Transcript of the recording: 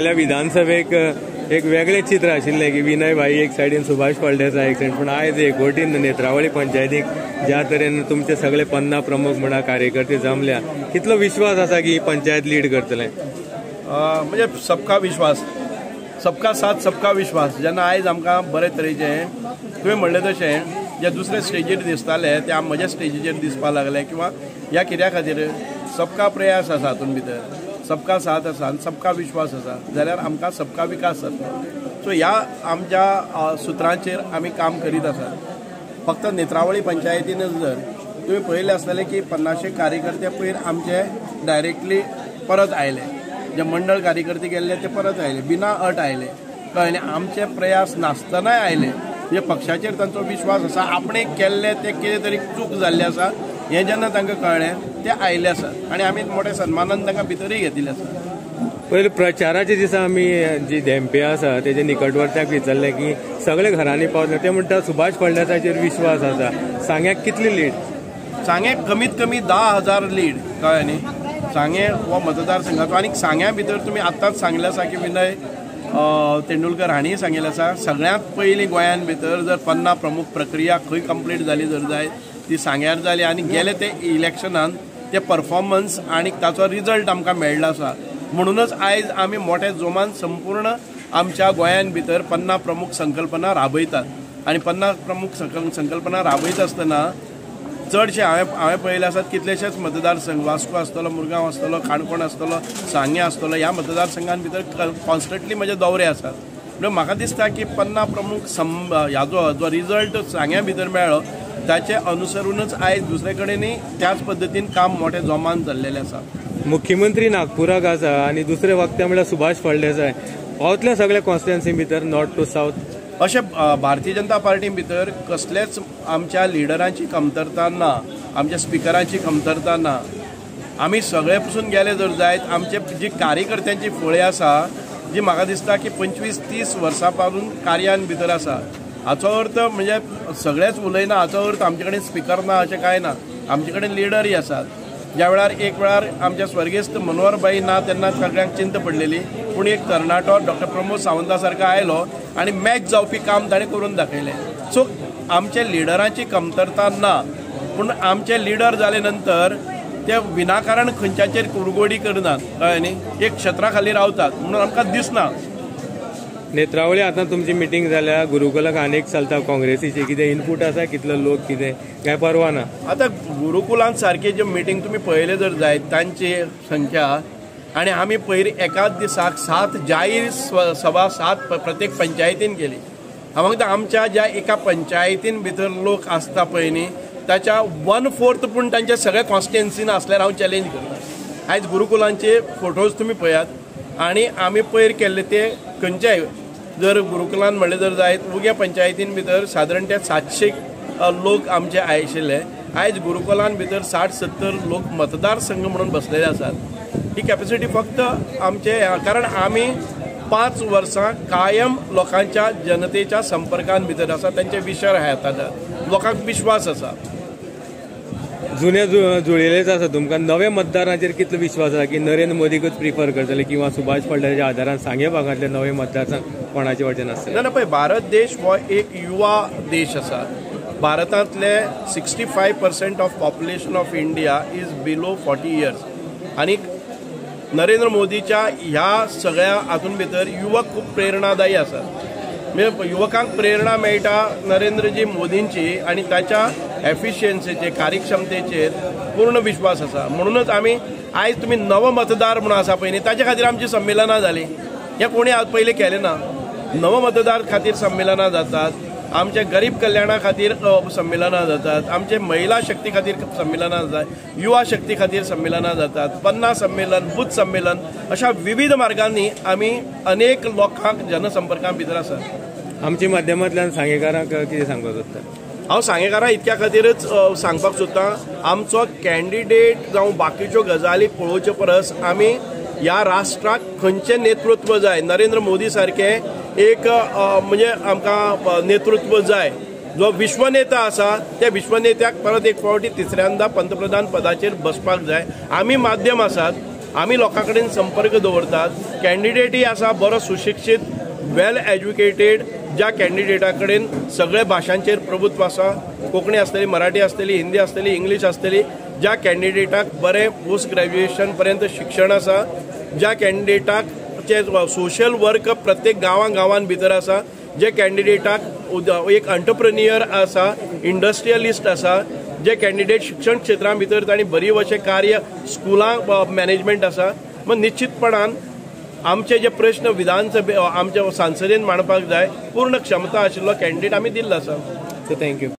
विधानसभेक एक वेगळे चित्र आशिल्ले की विनय भाई एक सायडीन सुभाष फळदेसाय एक सायडीन, पण आयज एकवटीन नेत्रावळी पंचायतीक ज्या तरेन तुमचे सगळे 50 प्रमुख म्हणा कार्यकर्ते जमल्या, कितलो विश्वास आसा की पंचायत लीड करतले? म्हणजे सबका विश्वास, सबका साथ सबका विश्वास. जेन्ना आयज आमकां बरे तरेचे तुवें म्हणलें तशें जे दुसरे स्टेजीर दिसताले ते म्हज्या स्टेजीचेर दिसपाक लागले, किंवा ह्या कित्या खातीर सबका प्रयास आसा हातून भितर, सबका साथ आसा आनी सबका विश्वास आसा, जाल्यार आमकां सबका विकास जातलो. सो ह्या आमच्या सुत्रांचेर आमी काम करीत आसात. फक्त नेत्रावळी पंचायतीनच जर तुवें पळयलें आसतलें की 50 कार्यकर्ते पयर आमचे डायरेक्टली परत आयले, जे मंडळ कार्यकर्ते गेल्ले ते परत आयले, बिना अट आयले, कळ्ळें. आमचे प्रयास नासतनाय आयले, म्हणजे पक्षाचेर तांचो विश्वास आसा. आपणे केल्ले ते कितें तरी चूक जाल्ली आसा हें जेन्ना तांकां कळ्ळें ते आयले आसात आनी आमी मोठ्या सन्मानान तांकां भितरय घेतिल्ले आसात. पयलीं प्रचाराच्या दिसा आमी जी धेंपे आसा तेजे निकटवर्त्याक विचारलें की सगळे घरांनी पावले, ते म्हणटा सुभाष फळदेसायचेर विश्वास आसा. सांग्याक कितली लीड? सांग्याक कमीत कमी 10,000 लीड, कळ्ळें न्ही. सांगे हो मतदारसंघाचो, आनी सांग्या भितर तुमी आतांच सांगलें आसा की विनय तेंडुलकर हांणीय सांगिल्लें आसा सगळ्यांत पयलीं गोंयान भितर जर 50 प्रमुख प्रक्रिया खंय कंप्लीट जाली जर जायत ती सांग्यार जाली, आनी गेले ते इलेक्शनान ते परफॉर्मन्स आनी ताचो रिजल्ट आमकां मेळ्ळो आसा. म्हणूनच आयज आमी मोठ्या जोमान संपूर्ण आमच्या गोंयान भितर 50 प्रमुख संकल्पना राबयतात. आनी 50 प्रमुख संकल्पना राबयत आसतना चडशे हांवें पळयले आसात कितलेशेच मतदारसंघ, वास्को आसतलो, मुरगांव आसतलो, काणकोण आसतलो, सांगे आसतलो, ह्या मतदारसंघान भितर कॉन्स्टंटली म्हजे दौरे आसात. म्हणून म्हाका दिसता की 50 प्रमुख ह्याचो जो रिजल्ट सांग्या भितर मेळ्ळो ताचे अनुसरूनच आयज दुसरे कडेनय त्याच पद्दतीन काम मोठ्या जोमान चल्लेलें आसा. मुख्यमंत्री नागपुराक आसा आनी दुसरे वक्ते म्हळ्यार सुभाष फळदेसाय. पावतले सगळ्या कॉन्स्टिट्युएन्सी भितर नॉर्थ टू साउथ? अशें भारतीय जनता पार्टी भितर कसलेच आमच्या लिडरांची कमतरता ना, आमच्या स्पिकरांची कमतरता ना. आमी सगळे पसून गेले जर जायत आमचे जी कार्यकर्त्यांची फळी आसा जी म्हाका दिसता की 25-30 वर्सां पासून कार्यान भितर आसा. हाचो अर्थ म्हणजे सगळेच उलयना हाचो अर्थ आमचे कडेन स्पिकर ना अशें कांय ना, आमचे कडेन लिडरय आसात. ज्या वेळार एक वेळार आमच्या स्वर्गेस्त मनोहरबाई ना तेन्ना सगळ्यांक चिंत पडलेली, पूण एक तरणाटो डॉक्टर प्रमोद सावंता सारको आयलो आनी मॅच जावपी काम ताणें करून दाखयलें. सो आमचे लिडरांची कमतरता ना, पूण आमचे लिडर जाले नंतर ते विनाकारण खंयच्याचेर कुरगोडी करनात, कळ्ळें न्ही. एक क्षेत्रा खाली रावतात म्हणून आमकां दिसना. नेत्रावळी आतां तुमची मिटींग जाल्या, गुरुकुलाक आनीक चलता काँग्रेसीची, कितें इनपूट आसा? कितलो लोक कितें काय परवा ना? आतां गुरुकुलांत सारके जे मिटींग तुमी पळयले जर जायत तांची संख्या, आनी आमी पयर एकाच दिसाक 7 जाहीर सभा 7 प्रत्येक पंचायतीन केली. हांव म्हणटा आमच्या ज्या एका पंचायतीन भितर लोक आसता पळय न्ही ताच्या 1/4 पूण तांच्या सगळ्या कॉन्स्टिट्युएन्सीन आसल्यार हांव चॅलेंज करता. आयज गुरुकुलांचे फोटोज तुमी पळयात आनी आमी पयर केल्ले ते खंयच्याय जर गुरुकुलान म्हणलें जर जायत उग्या पंचायतीन भितर सादारण ते 700 लोक आमचे आशिल्ले. आयज गुरुकुलान भितर 60-70 लोक मतदारसंघ म्हणून बसलेले आसात. ही कॅपॅसिटी फक्त आमचे, कारण आमी 5 वर्सां कायम लोकांच्या जनतेच्या संपर्कान भितर आसा, तांचे विशय हाताळटात, लोकांक विश्वास आसा. जुने जुळिल्लेच आसा तुमकां. नवे मतदारांचेर कितलो विश्वास आसा की नरेंद्र मोदीकूच प्रिफर करतले किंवा सुभाष फळदेसाच्या आदारान सांगे भागांतले नवे मतदारसंघ कोणाचे वटेन आसतले? ना पळय, भारत देश हो एक युवा देश आसा. भारतांतले 65% of population of India is below 40 years. आनी नरेंद्र मोदीच्या ह्या सगळ्या हातून भितर युवक खूब प्रेरणादायी आसात. म्हणजे युवकांक प्रेरणा मेळटा नरेंद्रजी मोदींची आनी ताच्या एफिशियन्सीचेर, कार्यक्षमतेचेर पूर्ण विश्वास आसा. म्हणूनच आमी आयज तुमी नव मतदार म्हणून आसा पळय न्ही ताचे खातीर आमची संमेलनां जाली. हें कोणी आज पयलीं केलें ना. नव मतदार खातीर संमेलनां जातात, आमच्या गरीब कल्याणा खातीर संमेलनां जातात, आमचे महिला शक्ती खातीर संमेलनां जातात, युवा शक्ती खातीर संमेलनां जातात, 50 संमेलन, बुथ संमेलन, अशा विविध मार्गांनी आमी अनेक लोकांक जनसंपर्कां भितर आसात. आमच्या माध्यमांतल्यान सांगेकारांक कितें सांगपाक सोदता? हांव सांगेकारां इतक्या खातीरच सांगपाक सोदतां, आमचो कॅन्डिडेट जावं बाकीच्यो गजाली पळोवचे परस आमी ह्या राष्ट्राक खंयचें नेतृत्व जाय, नरेंद्र मोदी सारके एक म्हणजे आमकां नेतृत्व जाय. जो विश्वनेता आसा त्या विश्वनेत्याक परत एक फावटी तिसऱ्यांदा पंतप्रधान पदाचेर बसपाक जाय. आमी माध्यम आसात, आमी लोकां कडेन संपर्क दवरतात. कॅन्डिडेटूय आसा बरो सुशिक्षीत वेल एज्युकेटेड, ज्या कॅन्डिडेटा कडेन सगळे भाशांचेर प्रभुत्व आसा. कोंकणी आसतली, मराठी आसतली, हिंदी आसतली, इंग्लीश आसतली. ज्या कॅन्डिडेटाक बरें पोस्ट ग्रॅज्युएशन पर्यंत शिक्षण आसा, ज्या कॅन्डिडेटाक सोशल वर्क प्रत्येक गांवां भितर आसा, जे कॅन्डिडेटाक एक एंटरप्रेन्युअर आसा, इंडस्ट्रियलिस्ट आसा, जे कॅन्डिडेट शिक्षण क्षेत्रां भितर तांणी बरी भशेन कार्य स्कुलां मॅनेजमेंट आसा. मग निश्चितपणान आमचे जे प्रश्न विधानसभे आमच्या संसदेन मांडपाक जाय पूर्ण क्षमता आशिल्लो कॅन्डिडेट आमी दिल्लो आसा. थँक्यू.